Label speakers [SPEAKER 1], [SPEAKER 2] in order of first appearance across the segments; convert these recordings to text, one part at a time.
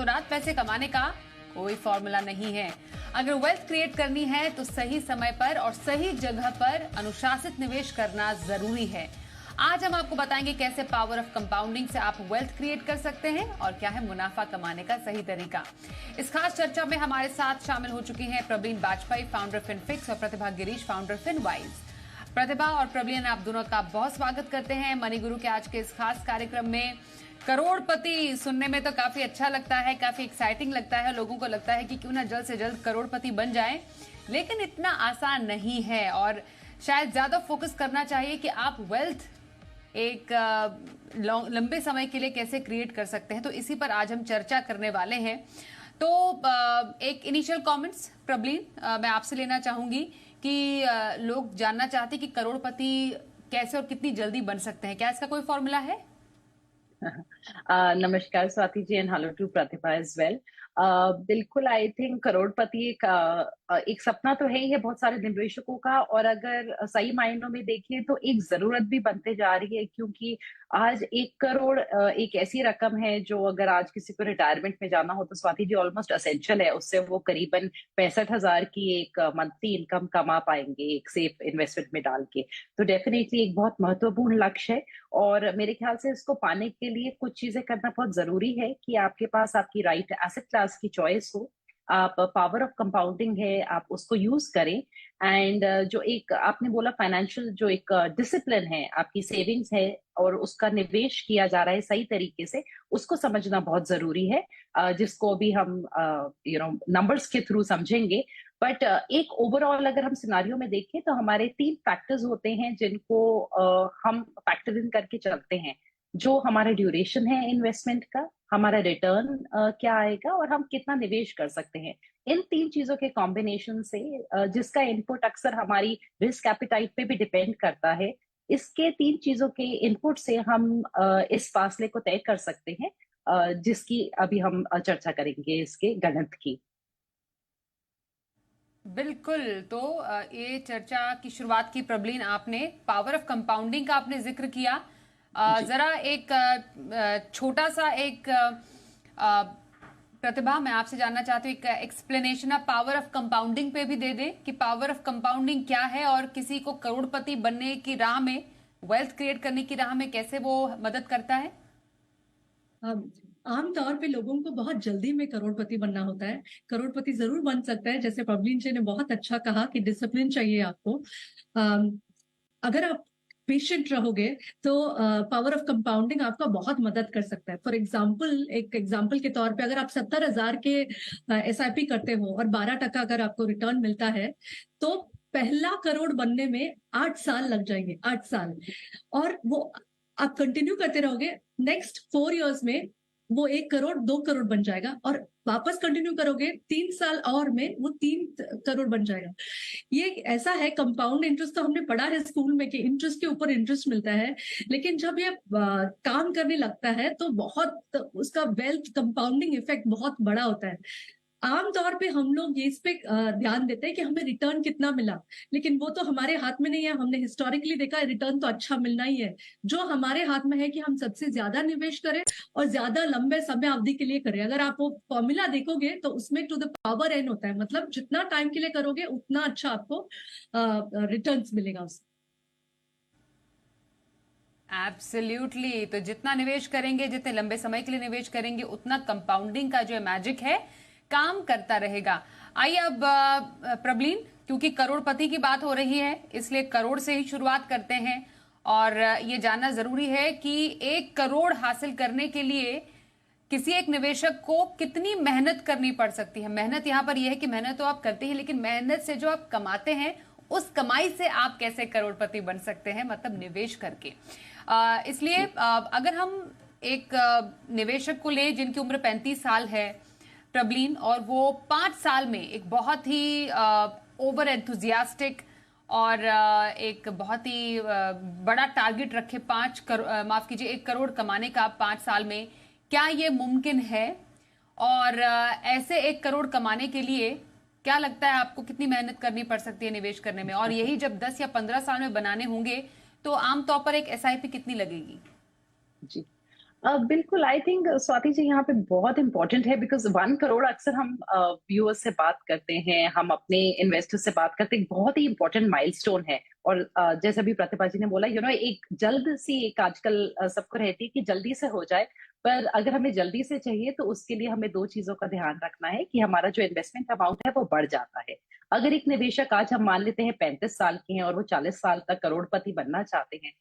[SPEAKER 1] रातों रात पैसे कमाने का कोई फॉर्मूला नहीं है। अगर वेल्थ क्रिएट करनी है तो सही समय पर और सही जगह पर अनुशासित निवेश करना जरूरी है। आज हम आपको बताएंगे कैसे पावर ऑफ कंपाउंडिंग से आप वेल्थ क्रिएट कर सकते हैं और क्या है मुनाफा कमाने का सही तरीका। इस खास चर्चा में हमारे साथ शामिल हो चुकी हैं प्रवीण बाजपेयी, फाउंडर फिनफिक्स, और प्रतिभा गिरीश, फाउंडर फिनवाइज। प्रतिभा और प्रवीण, आप दोनों का बहुत स्वागत करते हैं मनी गुरु के आज के इस खास कार्यक्रम में। करोड़पति सुनने में तो काफी अच्छा लगता है, काफी एक्साइटिंग लगता है, लोगों को लगता है कि क्यों ना जल्द से जल्द करोड़पति बन जाएं, लेकिन इतना आसान नहीं है और शायद ज्यादा फोकस करना चाहिए कि आप वेल्थ एक लंबे समय के लिए कैसे क्रिएट कर सकते हैं। तो इसी पर आज हम चर्चा करने वाले हैं। तो एक इनिशियल कमेंट्स प्रवीण, मैं आपसे लेना चाहूंगी कि लोग जानना चाहते हैं कि करोड़पति कैसे और कितनी जल्दी बन सकते हैं, क्या इसका कोई फॉर्मूला है?
[SPEAKER 2] नमस्कार Swati ji and hello to Pratibha as well. बिल्कुल, आई थिंक करोड़पति एक सपना तो है ही है बहुत सारे निवेशकों का, और अगर सही मायनों में देखें तो एक जरूरत भी बनते जा रही है, क्योंकि आज 1 करोड़ एक ऐसी रकम है जो अगर आज किसी को रिटायरमेंट में जाना हो तो स्वाति जी ऑलमोस्ट असेंशियल है। उससे वो करीबन 65,000 की एक मंथली इनकम कमा पाएंगे एक सेफ इन्वेस्टमेंट में डाल के। तो डेफिनेटली एक बहुत महत्वपूर्ण लक्ष्य है, और मेरे ख्याल से इसको पाने के लिए कुछ चीजें करना बहुत जरूरी है कि आपके पास आपकी राइट एसेट क्लास की चॉइस हो, आप पावर ऑफ कंपाउंडिंग है आप उसको यूज करें, एंड जो एक आपने बोला फाइनेंशियल जो एक डिसिप्लिन है, आपकी सेविंग्स है और उसका निवेश किया जा रहा है सही तरीके से, उसको समझना बहुत जरूरी है, जिसको अभी हम नंबर्स के थ्रू समझेंगे। बट एक ओवरऑल अगर हम सिनारियो में देखें तो हमारे 3 फैक्टर्स होते हैं जिनको हम फैक्टर इन करके चलते हैं। जो हमारा ड्यूरेशन है इन्वेस्टमेंट का, हमारा रिटर्न क्या आएगा, और हम कितना निवेश कर सकते हैं। इन 3 चीजों के कॉम्बिनेशन से जिसका इनपुट अक्सर हमारी रिस्क एपिटाइट पे भी डिपेंड करता है, इसके 3 चीजों के इनपुट से हम इस फासले को तय कर सकते हैं, जिसकी अभी हम चर्चा करेंगे इसके गणित की।
[SPEAKER 1] बिल्कुल। तो ये चर्चा की शुरुआत की प्रवीण आपने, पावर ऑफ कंपाउंडिंग का आपने जिक्र किया।
[SPEAKER 2] जी।
[SPEAKER 1] जरा एक छोटा सा एक प्रतिभा, मैं आपसे जानना चाहती हूँ एक एक्सप्लेनेशन आप पावर ऑफ कंपाउंडिंग पे भी दे दें कि पावर ऑफ कंपाउंडिंग क्या है और किसी को करोड़पति बनने की राह में, वेल्थ क्रिएट करने की राह में कैसे वो मदद करता है।
[SPEAKER 3] आमतौर पे लोगों को बहुत जल्दी में करोड़पति बनना होता है। करोड़पति जरूर बन सकता है, जैसे प्रवीण जी ने बहुत अच्छा कहा कि डिसिप्लिन चाहिए आपको। अगर आप पेशेंट रहोगे तो पावर ऑफ कंपाउंडिंग आपका बहुत मदद कर सकता है। फॉर एग्जाम्पल, एक एग्जाम्पल के तौर पे अगर आप 70,000 के SIP करते हो और 12% अगर आपको रिटर्न मिलता है, तो पहला करोड़ बनने में 8 साल लग जाएंगे, 8 साल। और वो आप कंटिन्यू करते रहोगे, नेक्स्ट 4 इयर्स में वो 1 करोड़ 2 करोड़ बन जाएगा, और वापस कंटिन्यू करोगे 3 साल और में वो 3 करोड़ बन जाएगा। ये ऐसा है, कंपाउंड इंटरेस्ट तो हमने पढ़ा है स्कूल में कि इंटरेस्ट के ऊपर इंटरेस्ट मिलता है, लेकिन जब ये काम करने लगता है तो बहुत उसका वेल्थ कंपाउंडिंग इफेक्ट बहुत बड़ा होता है। आमतौर पे हम लोग ये इस पे ध्यान देते हैं कि हमें रिटर्न कितना मिला, लेकिन वो तो हमारे हाथ में नहीं है। हमने हिस्टोरिकली देखा है रिटर्न तो अच्छा मिलना ही है। जो हमारे हाथ में है कि हम सबसे ज्यादा निवेश करें और ज्यादा लंबे समय अवधि के लिए करें। अगर आप वो फॉर्मूला देखोगे तो उसमें टू द पावर एन होता है, मतलब जितना टाइम के लिए करोगे उतना अच्छा आपको रिटर्न्स मिलेगा उससे।
[SPEAKER 1] एब्सोल्युटली। तो जितना निवेश करेंगे, जितने लंबे समय के लिए निवेश करेंगे, उतना कंपाउंडिंग का जो मैजिक है काम करता रहेगा। आइए अब प्रवीण, क्योंकि करोड़पति की बात हो रही है इसलिए करोड़ से ही शुरुआत करते हैं, और ये जानना जरूरी है कि 1 करोड़ हासिल करने के लिए किसी एक निवेशक को कितनी मेहनत करनी पड़ सकती है। मेहनत यहाँ पर यह है कि मेहनत तो आप करते हैं, लेकिन मेहनत से जो आप कमाते हैं उस कमाई से आप कैसे करोड़पति बन सकते हैं, मतलब निवेश करके। इसलिए अगर हम एक निवेशक को ले जिनकी उम्र 35 साल है प्रवीण, और वो 5 साल में एक बहुत ही ओवर एंथुजियास्टिक और एक बहुत ही बड़ा टारगेट रखे, 1 करोड़ कमाने का 5 साल में, क्या ये मुमकिन है? और ऐसे 1 करोड़ कमाने के लिए क्या लगता है आपको कितनी मेहनत करनी पड़ सकती है निवेश करने में? और यही जब 10 या 15 साल में बनाने होंगे तो आमतौर पर एक SIP कितनी लगेगी?
[SPEAKER 2] जी। बिल्कुल, आई थिंक स्वाति जी यहाँ पे बहुत इंपॉर्टेंट है, बिकॉज 1 करोड़ अक्सर हम व्यूअर्स से बात करते हैं, हम अपने इन्वेस्टर्स से बात करते हैं, बहुत ही इंपॉर्टेंट माइलस्टोन है। और जैसे अभी प्रतिभा जी ने बोला, एक जल्द सी एक आजकल सबको रहती है कि जल्दी से हो जाए, पर अगर हमें जल्दी से चाहिए तो उसके लिए हमें दो चीजों का ध्यान रखना है कि हमारा जो इन्वेस्टमेंट अमाउंट है वो बढ़ जाता है। अगर एक निवेशक आज हम मान लेते हैं 35 साल के हैं और वो 40 साल तक करोड़पति बनना चाहते हैं,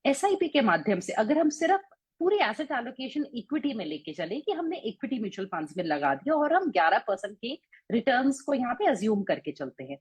[SPEAKER 2] एसआईपी के माध्यम से अगर हम सिर्फ पूरी एसेट एलोकेशन इक्विटी में लेके चले कि हमने इक्विटी म्यूचुअल फंड्स में लगा दिया और हम 11% के रिटर्न्स को यहाँ पे अज्यूम करके चलते हैं,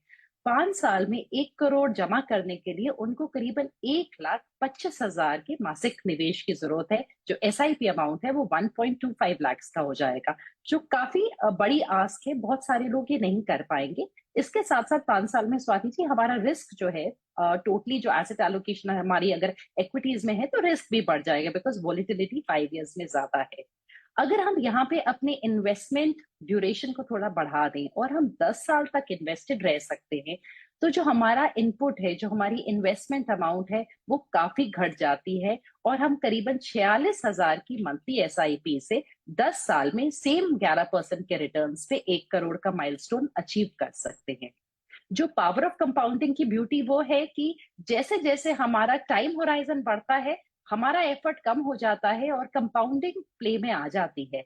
[SPEAKER 2] 5 साल में 1 करोड़ जमा करने के लिए उनको करीबन 1,25,000 के मासिक निवेश की जरूरत है। जो एसआईपी अमाउंट है वो 1.25 लाख का हो जाएगा, जो काफी बड़ी आस्क है, बहुत सारे लोग ये नहीं कर पाएंगे। इसके साथ साथ 5 साल में स्वाति जी हमारा रिस्क जो है, टोटली जो एसेट एलोकेशन हमारी अगर इक्विटीज में है तो रिस्क भी बढ़ जाएगा, बिकॉज वॉलिटिलिटी 5 इयर्स में ज्यादा है। अगर हम यहाँ पे अपने इन्वेस्टमेंट ड्यूरेशन को थोड़ा बढ़ा दें और हम 10 साल तक इन्वेस्टेड रह सकते हैं, तो जो हमारा इनपुट है, जो हमारी इन्वेस्टमेंट अमाउंट है, वो काफी घट जाती है और हम करीबन 46,000 की मंथली एसआईपी से 10 साल में सेम 11% के रिटर्न्स पे 1 करोड़ का माइलस्टोन अचीव कर सकते हैं। जो पावर ऑफ कंपाउंडिंग की ब्यूटी वो है कि जैसे जैसे हमारा टाइम होराइजन बढ़ता है, हमारा एफर्ट कम हो जाता है और कंपाउंडिंग प्ले में आ जाती है।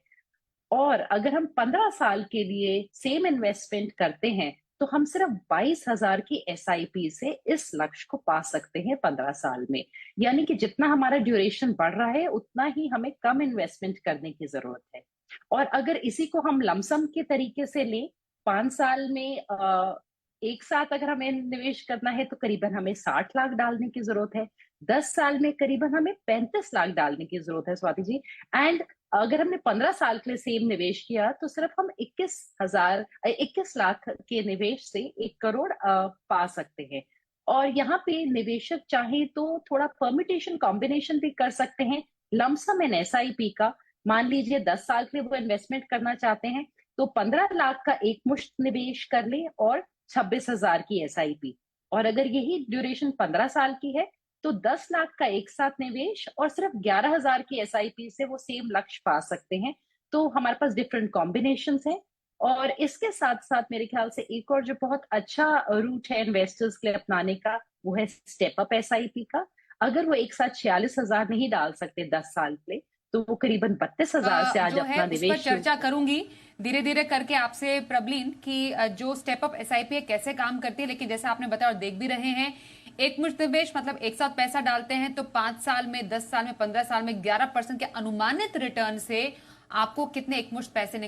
[SPEAKER 2] और अगर हम 15 साल के लिए सेम इन्वेस्टमेंट करते हैं तो हम सिर्फ 22,000 की एसआईपी से इस लक्ष्य को पा सकते हैं 15 साल में। यानी कि जितना हमारा ड्यूरेशन बढ़ रहा है उतना ही हमें कम इन्वेस्टमेंट करने की जरूरत है। और अगर इसी को हम लमसम के तरीके से लें, 5 साल में एक साथ अगर हमें निवेश करना है तो करीबन हमें 60 लाख डालने की जरूरत है, 10 साल में करीबन हमें 35 लाख डालने की जरूरत है स्वाति जी। एंड अगर हमने 15 साल के लिए सेम निवेश किया तो सिर्फ हम 21 लाख के निवेश से 1 करोड़ पा सकते हैं। और यहाँ पे निवेशक चाहे तो थोड़ा परमिटेशन कॉम्बिनेशन भी कर सकते हैं लमसम इन एसआईपी का। मान लीजिए 10 साल के लिए वो इन्वेस्टमेंट करना चाहते हैं तो 15 लाख का एक मुश्त निवेश कर ले और 26,000 की एसआईपी। और अगर यही ड्यूरेशन 15 साल की है तो 10 लाख का एक साथ निवेश और सिर्फ 11,000 की एसआईपी से वो सेम लक्ष्य पा सकते हैं। तो हमारे पास डिफरेंट कॉम्बिनेशंस हैं। और इसके साथ साथ मेरे ख्याल से एक और जो बहुत अच्छा रूट है इन्वेस्टर्स के लिए अपनाने का, वो है स्टेप अप एसआईपी का। अगर वो एक साथ 46,000 नहीं डाल सकते 10 साल के लिए, तो वो करीबन 32,000 से आज
[SPEAKER 1] जो है
[SPEAKER 2] अपना
[SPEAKER 1] उस पर
[SPEAKER 2] निवेश
[SPEAKER 1] चर्चा करूंगी धीरे धीरे करके आपसे प्रबलीन कि जो स्टेप अप एसआईपी है कैसे काम करती है। लेकिन जैसे आपने बताया और देख भी रहे हैं, एक मुश्त निवेश मतलब एक साथ पैसा डालते हैं तो 5 साल में, 10 साल में, 15 साल में 11% के अनुमानित रिटर्न से आपको कितने एकमुश्त पैसे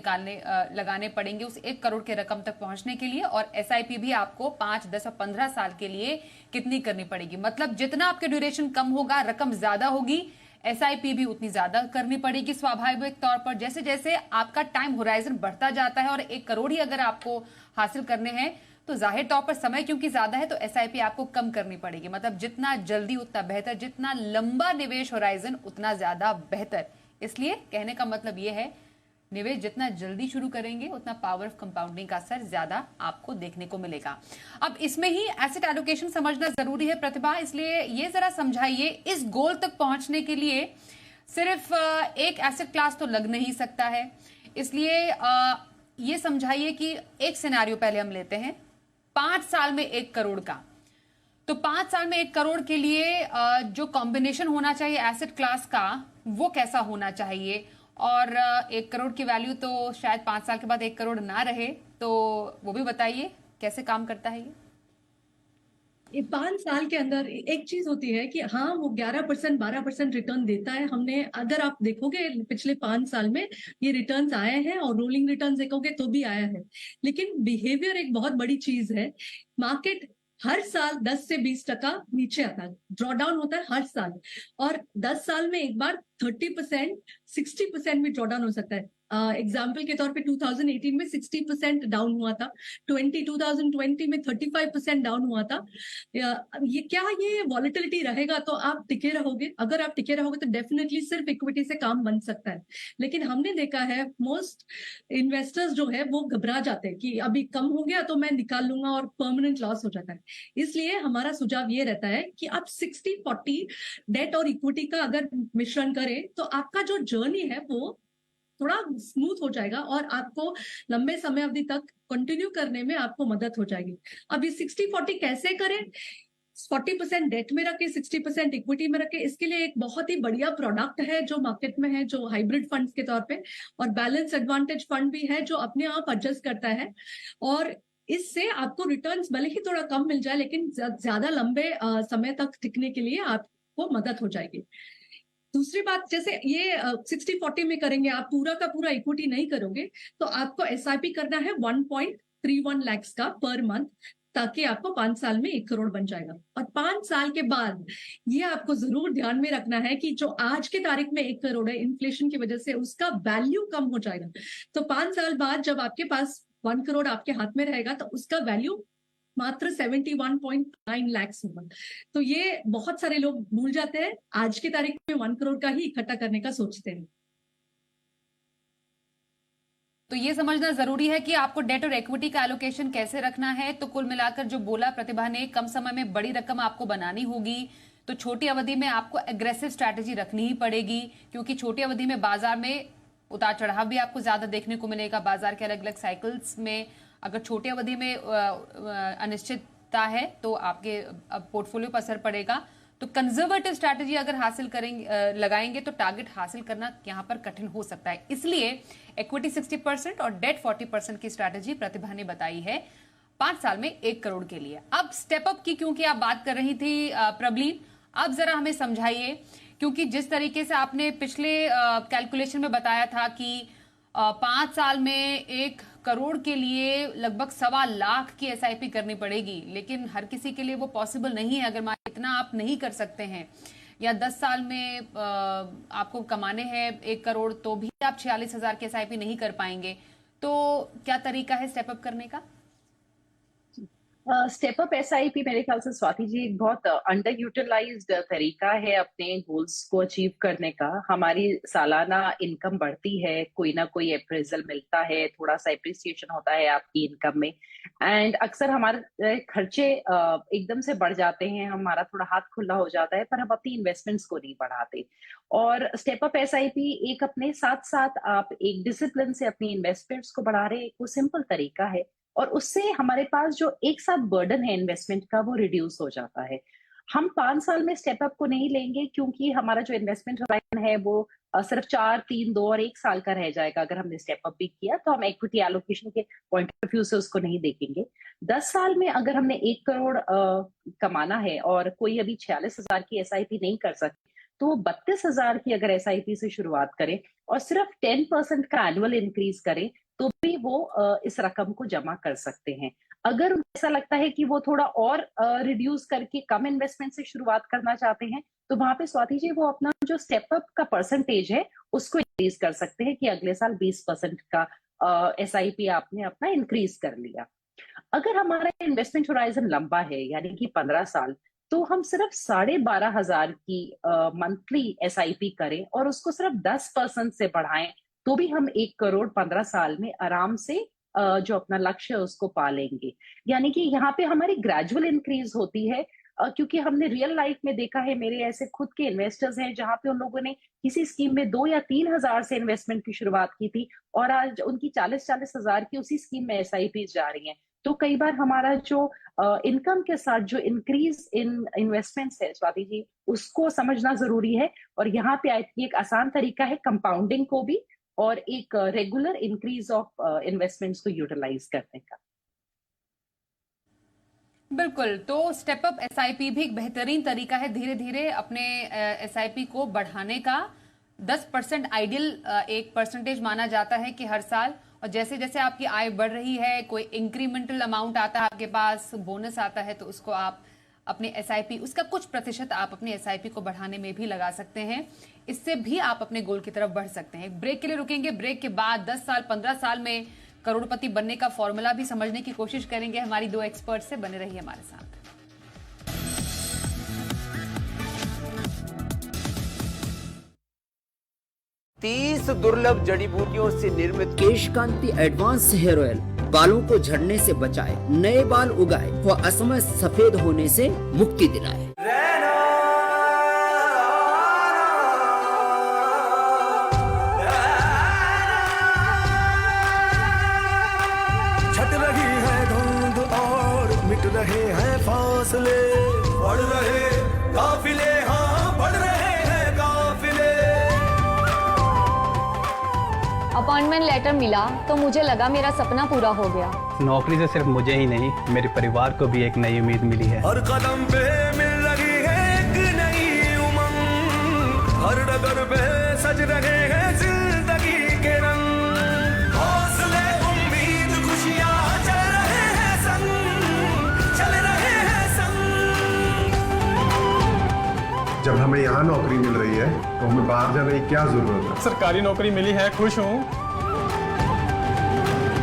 [SPEAKER 1] लगाने पड़ेंगे उस 1 करोड़ के रकम तक पहुंचने के लिए। और एसआईपी भी आपको 5, 10 और 15 साल के लिए कितनी करनी पड़ेगी। मतलब जितना आपके ड्यूरेशन कम होगा, रकम ज्यादा होगी, एसआईपी भी उतनी ज्यादा करनी पड़ेगी स्वाभाविक तौर पर। जैसे जैसे आपका टाइम होराइजन बढ़ता जाता है और 1 करोड़ ही अगर आपको हासिल करने हैं तो जाहिर तौर पर समय क्योंकि ज्यादा है तो एसआईपी आपको कम करनी पड़ेगी। मतलब जितना जल्दी उतना बेहतर, जितना लंबा निवेश होराइजन उतना ज्यादा बेहतर। इसलिए कहने का मतलब यह है, निवेश जितना जल्दी शुरू करेंगे उतना पावर ऑफ कंपाउंडिंग का असर ज्यादा आपको देखने को मिलेगा। अब इसमें ही एसेट एलोकेशन समझना जरूरी है प्रतिभा, इसलिए ये जरा समझाइए, इस गोल तक पहुंचने के लिए सिर्फ एक एसेट क्लास तो लग नहीं सकता है। इसलिए ये समझाइए कि एक सिनेरियो पहले हम लेते हैं, 5 साल में 1 करोड़ का। तो 5 साल में 1 करोड़ के लिए जो कॉम्बिनेशन होना चाहिए एसेट क्लास का वो कैसा होना चाहिए। और 1 करोड़ की वैल्यू तो शायद 5 साल के बाद 1 करोड़ ना रहे, तो वो भी बताइए कैसे काम करता है ये।
[SPEAKER 3] 5 साल के अंदर एक चीज होती है कि हाँ वो 11% 12% रिटर्न देता है। हमने, अगर आप देखोगे पिछले 5 साल में ये रिटर्न्स आए हैं और रोलिंग रिटर्न देखोगे तो भी आया है। लेकिन बिहेवियर एक बहुत बड़ी चीज है। मार्केट हर साल 10 से 20% नीचे आता है, ड्रॉडाउन होता है हर साल। और 10 साल में एक बार 30%, 60% भी ड्रॉडाउन हो सकता है। एग्जाम्पल के तौर पे 2018 में 60% डाउन हुआ था, 2020 में 35% डाउन हुआ था। ये वॉलेटिलिटी रहेगा तो आप टिके रहोगे? अगर आप टिके रहोगे तो डेफिनेटली सिर्फ इक्विटी से काम बन सकता है। लेकिन हमने देखा है मोस्ट इन्वेस्टर्स जो है वो घबरा जाते हैं कि अभी कम हो गया तो मैं निकाल लूंगा और परमानेंट लॉस हो जाता है। इसलिए हमारा सुझाव ये रहता है कि आप 60-40 डेट और इक्विटी का अगर मिश्रण करें तो आपका जो जर्नी है वो थोड़ा स्मूथ हो जाएगा और आपको लंबे समय अवधि तक कंटिन्यू करने में आपको मदद हो जाएगी। अब ये 60-40 कैसे करें? 40% डेट में रखे, 60% इक्विटी में रखे। इसके लिए एक बहुत ही बढ़िया प्रोडक्ट है जो मार्केट में है, जो हाइब्रिड फंड्स के तौर पे, और बैलेंस एडवांटेज फंड भी है जो अपने आप एडजस्ट करता है, और इससे आपको रिटर्न्स भले ही थोड़ा कम मिल जाए लेकिन ज्यादा लंबे समय तक टिकने के लिए आपको मदद हो जाएगी। दूसरी बात, जैसे ये 60-40 में करेंगे, आप पूरा का पूरा इक्विटी नहीं करोगे तो आपको एसआईपी करना है 1.31 लाख का पर मंथ, ताकि आपको 5 साल में 1 करोड़ बन जाएगा। और 5 साल के बाद ये आपको जरूर ध्यान में रखना है कि जो आज के तारीख में 1 करोड़ है, इन्फ्लेशन की वजह से उसका वैल्यू कम हो जाएगा। तो 5 साल बाद जब आपके पास 1 करोड़ आपके हाथ में रहेगा तो उसका वैल्यू मात्र 71.9 लाख होगा। तो ये बहुत सारे लोग भूल जाते हैं, आज की तारीख में 1 करोड़ का ही इकट्ठा करने का सोचते हैं।
[SPEAKER 1] तो ये समझना जरूरी है कि आपको डेट और इक्विटी का एलोकेशन कैसे रखना है। तो कुल मिलाकर जो बोला प्रतिभा ने, कम समय में बड़ी रकम आपको बनानी होगी तो छोटी अवधि में आपको एग्रेसिव स्ट्रैटेजी रखनी ही पड़ेगी, क्योंकि छोटी अवधि में बाजार में उतार चढ़ाव भी आपको ज्यादा देखने को मिलेगा। बाजार के अलग अलग साइकिल्स में अगर छोटी अवधि में अनिश्चितता है तो आपके पोर्टफोलियो पर असर पड़ेगा। तो कंजर्वेटिव स्ट्रैटेजी अगर हासिल करेंगे, लगाएंगे तो टारगेट हासिल करना यहां पर कठिन हो सकता है। इसलिए इक्विटी 60% और डेट 40% की स्ट्रैटेजी प्रतिभा ने बताई है 5 साल में 1 करोड़ के लिए। अब स्टेप अप की क्योंकि आप बात कर रही थी प्रबलीन, अब जरा हमें समझाइए, क्योंकि जिस तरीके से आपने पिछले कैलकुलेशन में बताया था कि 5 साल में 1 करोड़ के लिए लगभग 1.25 लाख की एसआईपी करनी पड़ेगी, लेकिन हर किसी के लिए वो पॉसिबल नहीं है। अगर इतना आप नहीं कर सकते हैं या 10 साल में आपको कमाने हैं 1 करोड़ तो भी आप 46,000 की एसआईपी नहीं कर पाएंगे, तो क्या तरीका है स्टेप अप करने का?
[SPEAKER 2] स्टेप अप एसआईपी मेरे ख्याल से स्वाति जी एक बहुत अंडर यूटिलाइज्ड तरीका है अपने गोल्स को अचीव करने का। हमारी सालाना इनकम बढ़ती है, कोई ना कोई अप्रेजल मिलता है, थोड़ा सा एप्रिसिएशन होता है आपकी इनकम में, एंड अक्सर हमारे खर्चे एकदम से बढ़ जाते हैं, हमारा थोड़ा हाथ खुला हो जाता है, पर हम अपनी इन्वेस्टमेंट्स को नहीं बढ़ाते। और स्टेप अप एसआईपी एक अपने साथ साथ आप एक डिसिप्लिन से अपनी इन्वेस्टमेंट्स को बढ़ा रहे हैं, एक वो सिंपल तरीका है, और उससे हमारे पास जो एक साथ बर्डन है इन्वेस्टमेंट का वो रिड्यूस हो जाता है। हम 5 साल में स्टेप अप को नहीं लेंगे क्योंकि हमारा जो इन्वेस्टमेंट होराइजन है वो सिर्फ 4, 3, 2 और 1 साल का रह जाएगा। अगर हमने स्टेप अप भी किया तो हम इक्विटी एलोकेशन के पॉइंट ऑफ व्यू से उसको नहीं देखेंगे। 10 साल में अगर हमने 1 करोड़ कमाना है और कोई अभी 46,000 की एसआईपी नहीं कर सकते, तो वो 32,000 की अगर एसआईपी से शुरुआत करें और सिर्फ 10% का एनुअल इंक्रीज करें तो भी वो इस रकम को जमा कर सकते हैं। अगर ऐसा लगता है कि वो थोड़ा और रिड्यूस करके कम इन्वेस्टमेंट से शुरुआत करना चाहते हैं तो वहां पे स्वाति जी वो अपना जो स्टेप अप का परसेंटेज है उसको इंक्रीज कर सकते हैं कि अगले साल 20% का एसआईपी आपने अपना इंक्रीज कर लिया। अगर हमारा इन्वेस्टमेंट होराइजन लंबा है यानी कि 15 साल, तो हम सिर्फ 12,500 की मंथली एसआईपी करें और उसको सिर्फ 10% से बढ़ाएं तो भी हम 1 करोड़ 15 साल में आराम से जो अपना लक्ष्य है उसको पा लेंगे। यानी कि यहाँ पे हमारी ग्रेजुअल इंक्रीज होती है, क्योंकि हमने रियल लाइफ में देखा है, मेरे ऐसे खुद के इन्वेस्टर्स हैं जहां पे उन लोगों ने किसी स्कीम में 2 या 3 हजार से इन्वेस्टमेंट की शुरुआत की थी और आज उनकी 40-40 हजार की उसी स्कीम में एसआईपी जा रही हैं। तो कई बार हमारा जो इनकम के साथ जो इंक्रीज इन इन्वेस्टमेंट्स है स्वाति जी, उसको समझना जरूरी है। और यहाँ पे आई थिंक एक आसान तरीका है कंपाउंडिंग को भी और एक रेगुलर इंक्रीज ऑफ इन्वेस्टमेंट्स को यूटिलाइज करने का।
[SPEAKER 1] बिल्कुल, तो स्टेप अप एसआईपी भी एक बेहतरीन तरीका है धीरे धीरे अपने एसआईपी को बढ़ाने का। 10% आइडियल एक परसेंटेज माना जाता है कि हर साल, और जैसे जैसे आपकी आय बढ़ रही है, कोई इंक्रीमेंटल अमाउंट आता है आपके पास, बोनस आता है, तो उसको आप अपने एसआईपी, उसका कुछ प्रतिशत आप अपने एसआईपी को बढ़ाने में भी लगा सकते हैं। इससे भी आप अपने गोल की तरफ बढ़ सकते हैं। एक ब्रेक के लिए रुकेंगे, ब्रेक के बाद 10 साल 15 साल में करोड़पति बनने का फॉर्मूला भी समझने की कोशिश करेंगे हमारी दो एक्सपर्ट से। बने रहिए हमारे साथ।
[SPEAKER 4] 30 दुर्लभ जड़ी बूटियों से निर्मित
[SPEAKER 5] केश कांति एडवांस हेयर ऑयल बालों को झड़ने से बचाए, नए बाल उगाए व असमय सफेद होने से मुक्ति दिलाए।
[SPEAKER 6] छट रही है धुंध और मिट रहे हैं फासले, बढ़ रहे काफिले, हाँ बढ़ रहे हैं काफिले।
[SPEAKER 7] अपॉइंटमेंट लेटर मिला तो मुझे लगा मेरा सपना पूरा हो गया।
[SPEAKER 8] नौकरी से सिर्फ मुझे ही नहीं, मेरे परिवार को भी एक नई उम्मीद मिली है।
[SPEAKER 6] हर कदम पे मिल रही है एक नई उमंग, हर डगर पे सज रहे हैं जिंदगी के रंग। हौसले उम्मीद खुशियां चल रहे हैं संग, चल रहे हैं संग।
[SPEAKER 9] जब हमें यहाँ नौकरी मिल रही है तो हमें बाहर जाने की क्या जरूरत है।
[SPEAKER 8] सरकारी नौकरी मिली है, खुश हूँ।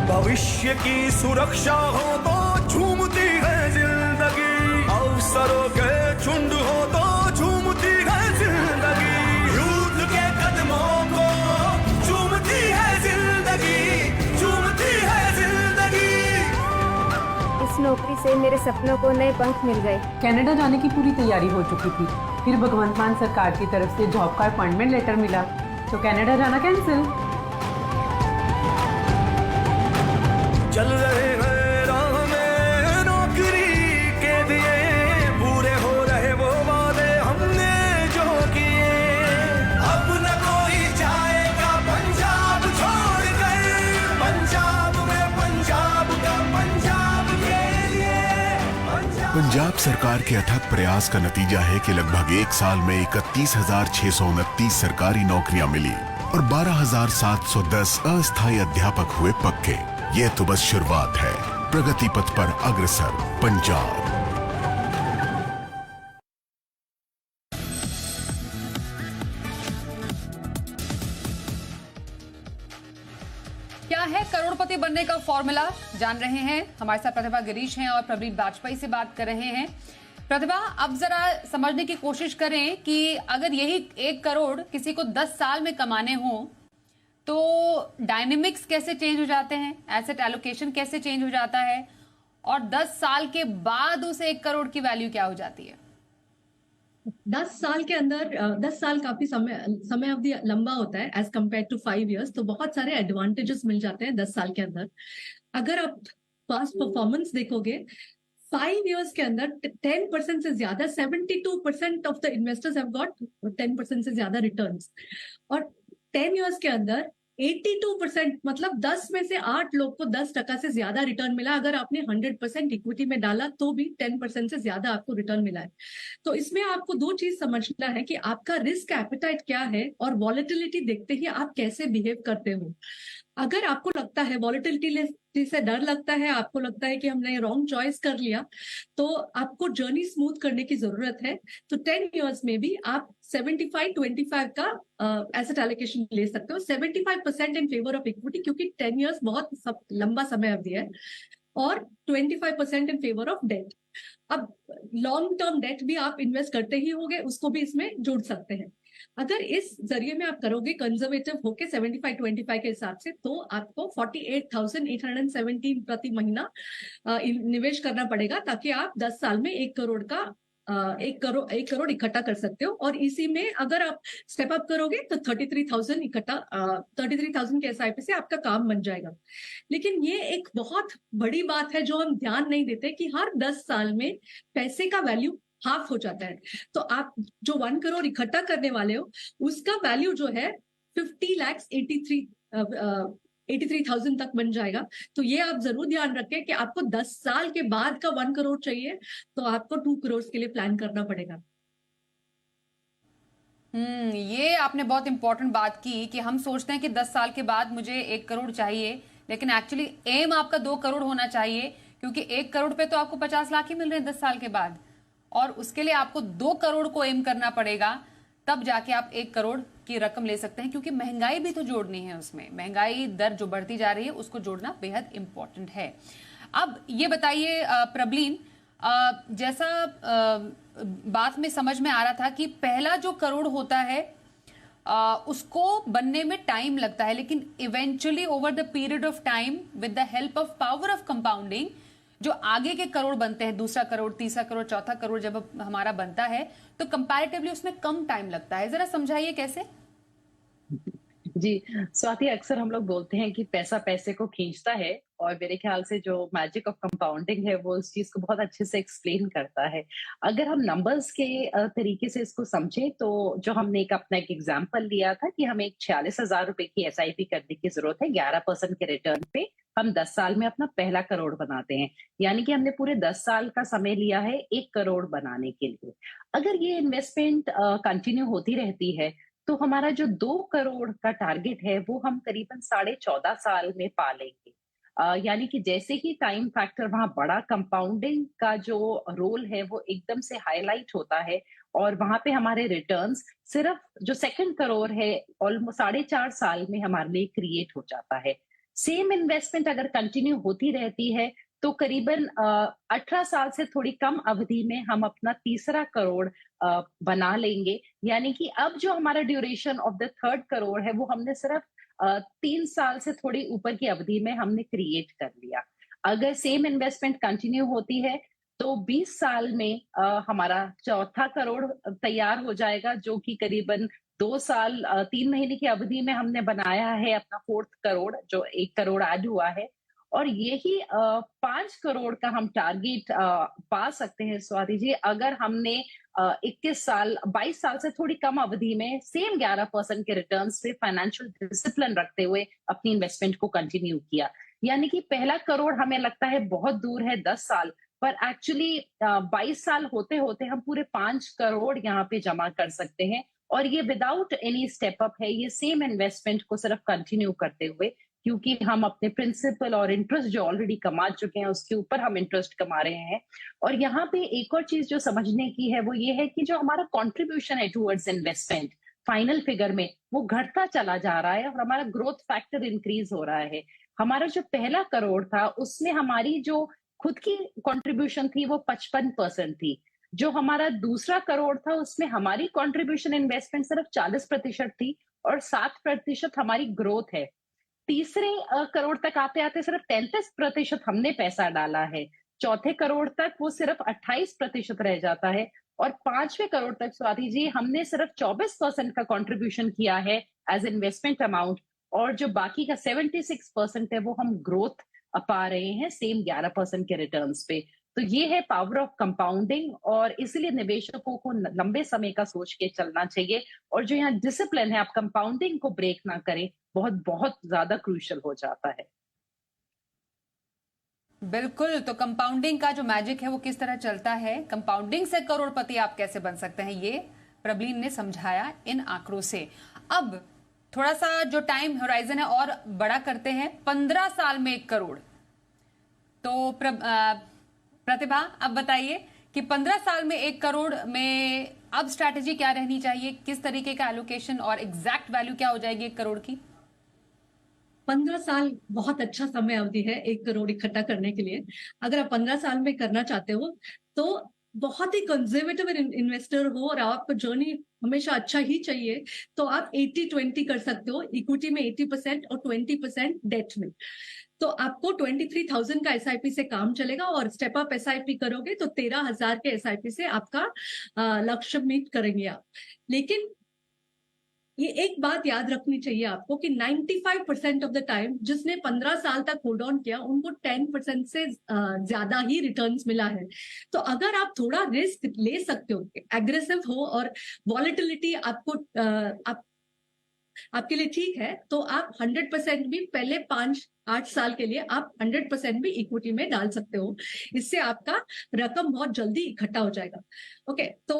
[SPEAKER 6] भविष्य की सुरक्षा हो तो झूमती है जिंदगी, अवसरों के झुंड हो तो झूमती है जिंदगी। यूथ के कदमों को झूमती है जिंदगी, झूमती है जिंदगी।
[SPEAKER 7] इस नौकरी से मेरे सपनों को नए पंख मिल गए।
[SPEAKER 10] कनाडा जाने की पूरी तैयारी हो चुकी थी, फिर भगवंत मान सरकार की तरफ से जॉब का अपॉइंटमेंट लेटर मिला तो कनाडा जाना कैंसिल।
[SPEAKER 6] चल रहे हैं राह में नौकरी के दिए, पूरे हो रहे वो वादे हमने जो किए। अब न कोई जाएगा पंजाब छोड़कर, पंजाब में पंजाब का पंजाब के लिए।
[SPEAKER 11] पंजाब सरकार के अथक प्रयास का नतीजा है कि लगभग एक साल में 31,629 सरकारी नौकरियां मिली और 12,710 अस्थायी अध्यापक हुए पक्के। ये तो बस शुरुआत है। प्रगति पथ पर अग्रसर पंजाब।
[SPEAKER 1] क्या है करोड़पति बनने का फॉर्मूला, जान रहे हैं। हमारे साथ प्रतिभा गिरीश हैं और प्रवीण वाजपेयी से बात कर रहे हैं। प्रतिभा, अब जरा समझने की कोशिश करें कि अगर यही 1 करोड़ किसी को 10 साल में कमाने हो तो डायनेमिक्स कैसे चेंज हो जाते हैं, एसेट एलोकेशन कैसे चेंज हो जाता है, और 10 साल के बाद उस 1 करोड़ की वैल्यू क्या हो जाती है?
[SPEAKER 3] 10 साल के अंदर 10 साल काफी समय अवधि लंबा होता है एज कम्पेयर टू 5 इयर्स। तो बहुत सारे एडवांटेजेस मिल जाते हैं 10 साल के अंदर। अगर आप पास्ट परफॉर्मेंस देखोगे, 5 इयर्स के अंदर 10% से ज्यादा, 72% of the investors have got 10% से ज्यादा रिटर्न्स। और 10 इयर्स के अंदर 82%, मतलब 10 में से 8 लोग को 10% से ज्यादा रिटर्न मिला। अगर आपने 100% इक्विटी में डाला तो भी 10% से ज्यादा आपको रिटर्न मिला है। तो इसमें आपको 2 चीज समझना है कि आपका रिस्क एपेटाइट क्या है और वॉलेटिलिटी देखते ही आप कैसे बिहेव करते हो। अगर आपको लगता है वॉलेटिलिटी से डर लगता है, आपको लगता है कि हमने रॉन्ग चॉइस कर लिया, तो आपको जर्नी स्मूथ करने की जरूरत है। तो 10 इयर्स में भी आप 75-25 का एसेट एलोकेशन ले सकते हो। 75% इन फेवर ऑफ इक्विटी, क्योंकि 10 इयर्स बहुत लंबा समय अवधि है, और 25% इन फेवर ऑफ डेट। अब लॉन्ग टर्म डेट भी आप इन्वेस्ट करते ही होंगे, उसको भी इसमें जोड़ सकते हैं। अगर इस जरिए में आप करोगे कंजर्वेटिव होके 75-25 के हिसाब से, तो आपको 48,817 प्रति महीना निवेश करना पड़ेगा, ताकि आप 10 साल में 1 करोड़ का 1 करोड़ इकट्ठा कर सकते हो। और इसी में अगर आप स्टेप अप करोगे तो 33,000 के एसआईपी से आपका काम बन जाएगा। लेकिन ये एक बहुत बड़ी बात है जो हम ध्यान नहीं देते कि हर 10 साल में पैसे का वैल्यू हाफ हो जाता है। तो आप जो 1 करोड़ इकट्ठा करने वाले हो, उसका वैल्यू जो है 50,83,000 तक बन जाएगा। तो ये आप जरूर ध्यान रखें कि आपको 10 साल के बाद का 1 करोड़ चाहिए, तो आपको 2 करोड़ के लिए प्लान करना पड़ेगा।
[SPEAKER 1] ये आपने बहुत इंपॉर्टेंट बात की कि हम सोचते हैं कि 10 साल के बाद मुझे 1 करोड़ चाहिए, लेकिन एक्चुअली एम आपका 2 करोड़ होना चाहिए, क्योंकि 1 करोड़ पे तो आपको 50 लाख ही मिल रहे हैं 10 साल के बाद। और उसके लिए आपको 2 करोड़ को एम करना पड़ेगा, तब जाके आप 1 करोड़ की रकम ले सकते हैं, क्योंकि महंगाई भी तो जोड़नी है उसमें। महंगाई दर जो बढ़ती जा रही है उसको जोड़ना बेहद इंपॉर्टेंट है। अब ये बताइए प्रबलीन, जैसा बात में समझ में आ रहा था कि पहला जो करोड़ होता है उसको बनने में टाइम लगता है, लेकिन eventually over the period of time with the help of power of compounding जो आगे के करोड़ बनते हैं, दूसरा करोड़, तीसरा करोड़, चौथा करोड़ जब हमारा बनता है तो कंपैरेटिवली उसमें कम टाइम लगता है। जरा समझाइए कैसे।
[SPEAKER 2] जी स्वाति, अक्सर हम लोग बोलते हैं कि पैसा पैसे को खींचता है, और मेरे ख्याल से जो मैजिक ऑफ कंपाउंडिंग है वो उस चीज को बहुत अच्छे से एक्सप्लेन करता है। अगर हम नंबर्स के तरीके से इसको समझें तो जो हमने अपना एक एग्जांपल लिया था कि हमें 46,000 रुपए की एसआईपी करने की जरूरत है, 11% के रिटर्न पे हम 10 साल में अपना पहला करोड़ बनाते हैं। यानी कि हमने पूरे 10 साल का समय लिया है 1 करोड़ बनाने के लिए। अगर ये इन्वेस्टमेंट कंटिन्यू होती रहती है तो हमारा जो 2 करोड़ का टारगेट है वो हम करीबन 14.5 साल में पा लेंगे। यानी कि जैसे ही टाइम फैक्टर वहां बड़ा, कंपाउंडिंग का जो रोल है वो एकदम से हाईलाइट होता है, और वहां पे हमारे रिटर्न्स सिर्फ जो 2nd करोड़ है ऑलमोस्ट 4.5 साल में हमारे लिए क्रिएट हो जाता है। सेम इन्वेस्टमेंट अगर कंटिन्यू होती रहती है तो करीबन 18 साल से थोड़ी कम अवधि में हम अपना तीसरा करोड़ बना लेंगे। यानी कि अब जो हमारा duration of the 3rd crore है वो हमने सिर्फ 3 साल से थोड़ी ऊपर की अवधि में हमने क्रिएट कर लिया। अगर सेम इन्वेस्टमेंट कंटिन्यू होती है तो 20 साल में हमारा चौथा करोड़ तैयार हो जाएगा, जो कि करीबन 2 साल 3 महीने की अवधि में हमने बनाया है अपना 4th करोड़, जो 1 करोड़ ऐड हुआ है। और यही 5 करोड़ का हम टारगेट पा सकते हैं स्वाति जी, अगर हमने 22 साल से थोड़ी कम अवधि में सेम 11% के रिटर्न्स पे फाइनेंशियल डिसिप्लिन रखते हुए अपनी इन्वेस्टमेंट को कंटिन्यू किया। यानी कि पहला करोड़ हमें लगता है बहुत दूर है 10 साल, पर एक्चुअली 22 साल होते होते हम पूरे 5 करोड़ यहाँ पे जमा कर सकते हैं, और ये विदाउट एनी स्टेप अप है, ये सेम इन्वेस्टमेंट को सिर्फ कंटिन्यू करते हुए, क्योंकि हम अपने प्रिंसिपल और इंटरेस्ट जो ऑलरेडी कमा चुके हैं उसके ऊपर हम इंटरेस्ट कमा रहे हैं। और यहाँ पे एक और चीज जो समझने की है वो ये है कि जो हमारा कंट्रीब्यूशन है टुवर्ड्स इन्वेस्टमेंट फाइनल फिगर में वो घटता चला जा रहा है, और हमारा ग्रोथ फैक्टर इंक्रीज हो रहा है। हमारा जो पहला करोड़ था उसमें हमारी जो खुद की कंट्रीब्यूशन थी वो 55% थी। जो हमारा दूसरा करोड़ था उसमें हमारी कंट्रीब्यूशन इन्वेस्टमेंट सिर्फ 40% थी, और 7% हमारी ग्रोथ है। तीसरे करोड़ तक आते आते सिर्फ 33% हमने पैसा डाला है। चौथे करोड़ तक वो सिर्फ 28% रह जाता है, और 5वें करोड़ तक स्वाति जी हमने सिर्फ 24% का कंट्रीब्यूशन किया है एज इन्वेस्टमेंट अमाउंट, और जो बाकी का 76% है वो हम ग्रोथ पा रहे हैं सेम 11% के रिटर्न्स पे। तो ये है पावर ऑफ कंपाउंडिंग, और इसलिए निवेशकों को लंबे समय का सोच के चलना चाहिए, और जो यहाँ डिसिप्लिन है, आप कंपाउंडिंग को ब्रेक ना करें, बहुत बहुत ज्यादा क्रूशियल हो जाता है।
[SPEAKER 1] बिल्कुल, तो कंपाउंडिंग का जो मैजिक है वो किस तरह चलता है, कंपाउंडिंग से करोड़पति आप कैसे बन सकते हैं, ये प्रबलीन ने समझाया इन आंकड़ों से। अब थोड़ा सा जो टाइम होराइजन है और बड़ा करते हैं, 15 साल में 1 करोड़। तो प्रतिभा अब बताइए कि 15 साल में 1 करोड़ में अब स्ट्रैटेजी क्या रहनी चाहिए, किस तरीके का एलोकेशन और एग्जैक्ट वैल्यू क्या हो जाएगी 1 करोड़ की।
[SPEAKER 3] 15 साल बहुत अच्छा समय अवधि है 1 करोड़ इकट्ठा करने के लिए। अगर आप 15 साल में करना चाहते हो तो बहुत ही कंजर्वेटिव इन्वेस्टर हो और आपको जर्नी हमेशा अच्छा ही चाहिए, तो आप 80-20 कर सकते हो, इक्विटी में 80% और 20% डेट में। तो आपको 23,000 का एसआईपी से काम चलेगा, और स्टेप अप एसआईपी करोगे तो 13,000 के एसआईपी से आपका लक्ष्य मीट करेंगे आप। लेकिन ये एक बात याद रखनी चाहिए आपको कि 95% ऑफ द टाइम जिसने 15 साल तक होल्ड ऑन किया उनको 10% से ज्यादा ही रिटर्न्स मिला है। तो अगर आप थोड़ा रिस्क ले सकते हो, एग्रेसिव हो और वॉलेटिलिटी आपको आपके लिए ठीक है, तो आप 100% भी पहले 8 साल के लिए आप 100% भी इक्विटी में डाल सकते हो। इससे आपका रकम बहुत जल्दी इकट्ठा हो जाएगा। ओके, तो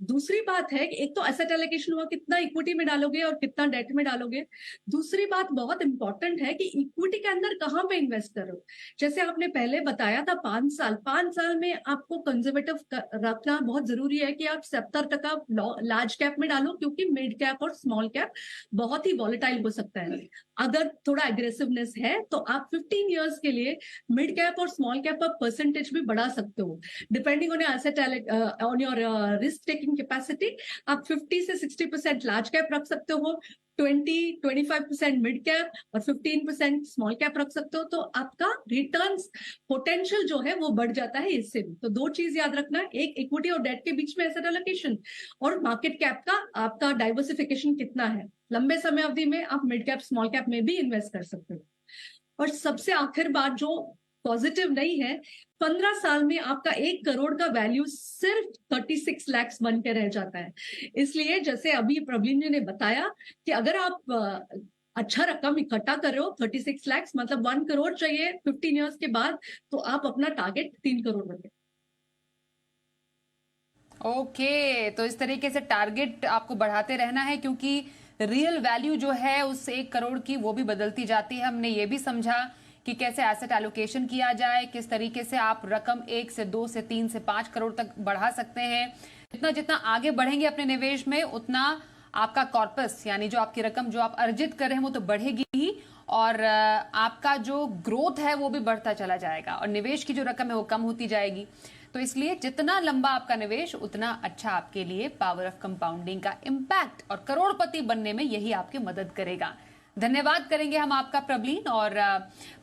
[SPEAKER 3] दूसरी बात है कि एक तो एसेट एलोकेशन हुआ, कितना इक्विटी में डालोगे और कितना डेट में डालोगे। दूसरी बात बहुत इंपॉर्टेंट है कि इक्विटी के अंदर कहाँ पे इन्वेस्ट करो। जैसे आपने पहले बताया था 5 साल में आपको कंजर्वेटिव रखना बहुत जरूरी है कि आप 70% लार्ज कैप में डालो, क्योंकि मिड कैप और स्मॉल कैप बहुत ही वॉलेटाइल हो सकता है। अगर थोड़ा एग्रेसिवनेस है तो आप 15 इयर्स के लिए मिड कैप और स्मॉल कैप का परसेंटेज भी बढ़ा सकते हो, depending on asset on your risk taking capacity. आप 50 से 60% लार्ज कैप रख सकते हो, 20-25% मिड कैप और 15% स्मॉल कैप रख सकते हो, तो आपका रिटर्न्स पोटेंशियल जो है वो बढ़ जाता है इससे भी। तो 2 चीज याद रखना, एक इक्विटी और डेट के बीच में एसेट एलोकेशन, और मार्केट कैप का आपका डाइवर्सिफिकेशन कितना है। लंबे समय अवधि में आप मिड कैप स्मॉल कैप में भी इन्वेस्ट कर सकते हो। और सबसे आखिर बात जो पॉजिटिव नहीं है, 15 साल में आपका 1 करोड़ का वैल्यू सिर्फ 36 लाख बन के रह जाता है। इसलिए जैसे अभी प्रवीण जी ने बताया कि अगर आप अच्छा रकम इकट्ठा कर रहे हो, 36 लाख मतलब 1 करोड़ चाहिए 15 इयर्स के बाद, तो आप अपना टारगेट 3 करोड़ रखें।
[SPEAKER 1] ओके, तो इस तरीके से टारगेट आपको बढ़ाते रहना है, क्योंकि रियल वैल्यू जो है उस 1 करोड़ की वो भी बदलती जाती है। हमने ये भी समझा कि कैसे एसेट एलोकेशन किया जाए, किस तरीके से आप रकम 1 से 2 से 3 से 5 करोड़ तक बढ़ा सकते हैं। जितना जितना आगे बढ़ेंगे अपने निवेश में, उतना आपका कॉर्पस यानी जो आपकी रकम जो आप अर्जित कर रहे हैं वो तो बढ़ेगी ही, और आपका जो ग्रोथ है वो भी बढ़ता चला जाएगा, और निवेश की जो रकम है वो कम होती जाएगी। तो इसलिए जितना लंबा आपका निवेश उतना अच्छा आपके लिए पावर ऑफ कंपाउंडिंग का इम्पैक्ट और करोड़पति बनने में यही आपकी मदद करेगा। धन्यवाद करेंगे हम आपका प्रवीण और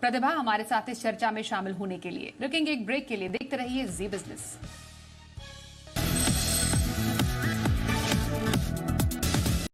[SPEAKER 1] प्रतिभा हमारे साथ इस चर्चा में शामिल होने के लिए। रुकेंगे एक ब्रेक के लिए, देखते रहिए जी बिजनेस।